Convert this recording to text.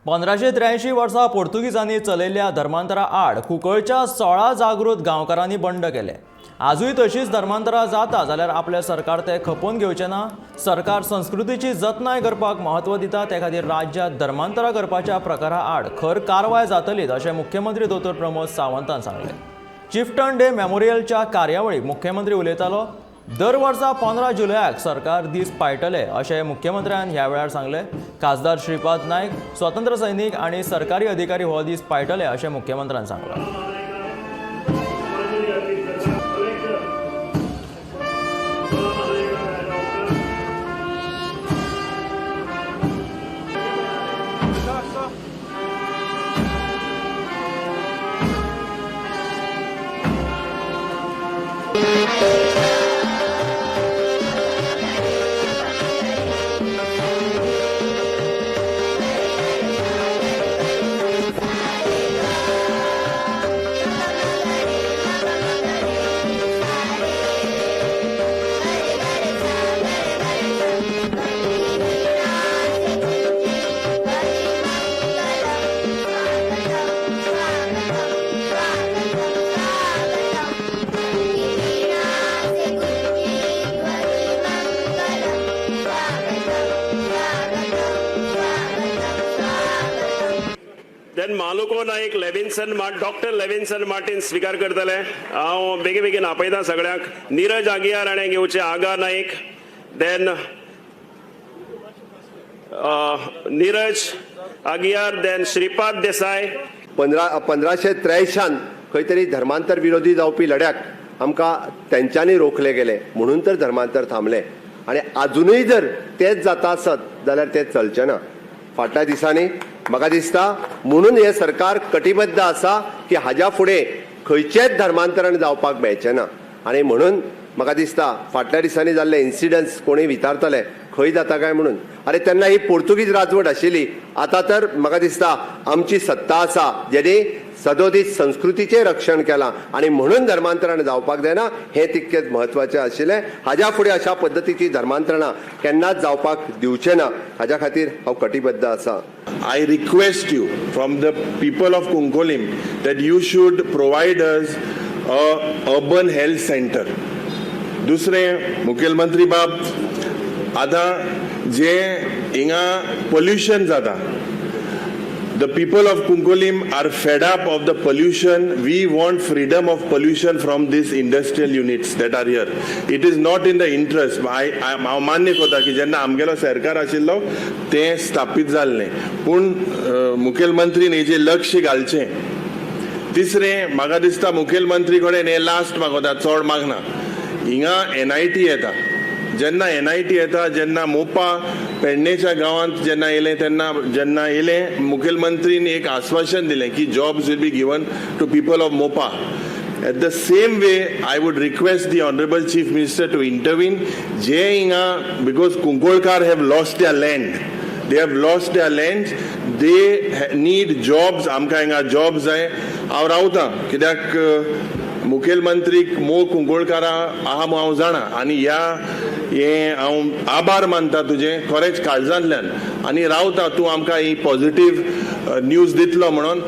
1583 वर्सा पोर्तुगीजांनी चलयल्ल्या धर्मांतरा आड कुंकळच्या 16 जागृत गांवकारांनी बंड केले। आजूय तशीच धर्मांतरा जाता जाल्यार आपले सरकार ते खपोवन घेवचे ना। सरकार संस्कृतीची जतनाय करपाक महत्व दिता, ते खातीर राज्यांत धर्मांतरा करपाच्या प्रकारा आड खर कारवाय जातलीच अशें मुख्यमंत्री दोतोर प्रमोद सावंतान सांगले। चिफ्टन डे मेमोरियलच्या कार्यावळीक मुख्यमंत्री उलयतालो। दर वर्सा 15 जुलयाक सरकार दीस पाळटले अशें मुख्यमंत्र्यान ह्या वेळार सांगले। खासदार श्रीपाद नायक, स्वतंत्र सैनीक आनी सरकारी अधिकारी हो दीस पाळटले अशें मुख्यमंत्र्यान सांगले। देन मालुको नायक डॉक्टर लेविन्सन मार्टिन स्वीकार करतले। हांव बेगी बेगीन आपयता सगळ्यांक। नीरज आगियार हाणें घेवचे। आगा नायक, देन नीरज आगियार, देन श्रीपाद देसाय। 1583 खंय तरी धर्मांतर विरोधी जावपी लढ्याक आमकां तेंच्यांनी रोखले गेले, म्हणून तर धर्मांतर थांबले। आणि अजूनही जर तेच जाता आसत जाल्यार ते चलचें ना। फाटल्या दिसांनी म्हाका दिसता म्हणून हे सरकार कटिबद्ध आसा की हाज्या फुडें खंयचेच धर्मांतरण जावपाक मेळचें ना। आणि म्हणून म्हाका दिसता फाटल्या दिसांनी जाल्ले इन्सिडंट्स कोणी विचारतले खंय जाता काय म्हणून। अरे तेन्ना ही पोर्तुगीज राजवट आशिल्ली, आता तर म्हाका दिसता आमची सत्ता आसा जेणे सदोदीत संस्कृतीचें रक्षण केलां आणि म्हणून धर्मांतरण जावपाक जायना हे तितकेच म्हत्वाचें आशिल्लें। हाज्या फुडें अशा पद्दतीची धर्मांतरणां केन्नाच जावपाक दिवचे ना, हाज्या खातीर हांव कटिबद्ध आसा। I request you from the people of Kunkolim that you should provide us a urban health center. दुसरे मुखेलमंत्री बाब, आता जे हिंगा pollution जाता, the people of Kunkolim are fed up of the pollution. We want freedom of pollution from these industrial units that are here. It is not in the interest. हांव मान्य करता की जेन्ना आमगेलो सरकार आशिल्लो ते स्थापीत जाल्लें, पूण मुखेलमंत्रीन हेजेर लक्ष घालचें। तिसरे म्हाका दिसता मुखेलमंत्री कडेन हे लास्ट मागता, चड मागना। हिंगा NIT येता, जेन्ना NIT येता, जेन्ना मोपा पेडणेच्या गांवांत जेन्ना येले मुखेलमंत्रीन एक आश्वासन दिलें की jobs will be given to people of Mopa. At the same way, I would request the Honorable Chief Minister to intervene. जे हिंगा, because कुंकोळकार have lost their land. They have lost their land. They need jobs. आमकां हिंगा jobs जाय। हांव रावतां कित्याक मुखेलमंत्रीक मोग कुंकोळकारा आहा म्हूण हांव जाणा, आनी हे हांव आभार मानता तुजे खरेंच काळजांतल्यान, आनी रावता तूं आमकां ही पॉझिटिव्ह न्यूज दितलो म्हणून।